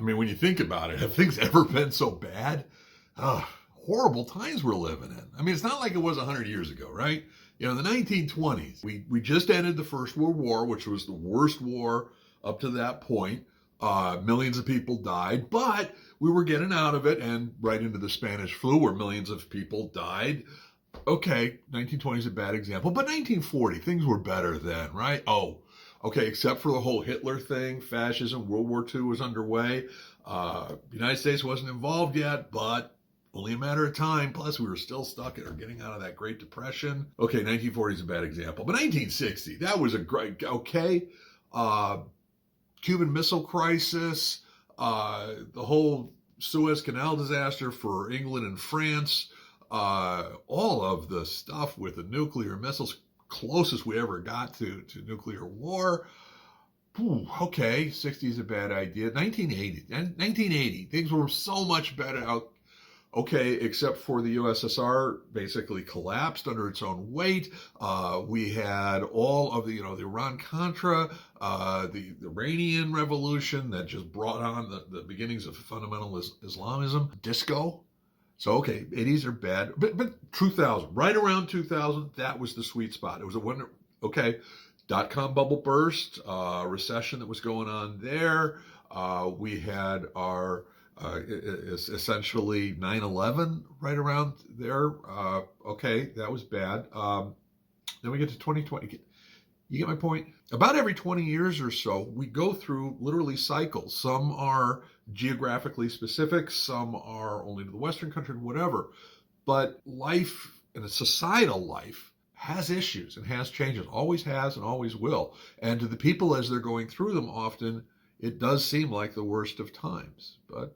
I mean, when you think about it, have things ever been so bad? Horrible times we're living in. I mean, it's not like it was 100 years ago, right? You know, the 1920s, we just ended the First World War, which was the worst war up to that point. Millions of people died, but we were getting out of it and right into the Spanish flu where millions of people died. Okay, 1920 is a bad example, but 1940, things were better then, right? Oh, okay, except for the whole Hitler thing, fascism, World War II was underway. The United States wasn't involved yet, but only a matter of time. Plus, we were still stuck or getting out of that Great Depression. Okay, 1940 is a bad example, but 1960, that was a great, okay. Cuban Missile Crisis, the whole Suez Canal disaster for England and France, all of the stuff with the nuclear missiles, closest we ever got to nuclear war. Okay, 60 is a bad idea. 1980, things were so much better. Okay, except for the USSR basically collapsed under its own weight. We had all of the Iran Contra, the Iranian Revolution that just brought on the beginnings of fundamentalist Islamism, disco. So, okay, 80s are bad, but 2000, right around 2000, that was the sweet spot. It was a wonder. Okay, dot-com bubble burst, recession that was going on there. We had our essentially 9/11 right around there. Okay, that was bad. Then we get to 2020. You get my point? About every 20 years or so, we go through literally cycles. Some are geographically specific, some are only to the Western country, whatever. But life, and a societal life, has issues and has changes, always has and always will. And to the people as they're going through them, often it does seem like the worst of times. But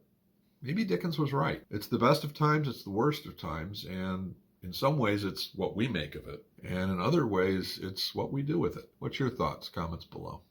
maybe Dickens was right. It's the best of times, it's the worst of times, and in some ways it's what we make of it, and in other ways it's what we do with it. What's your thoughts? Comments below.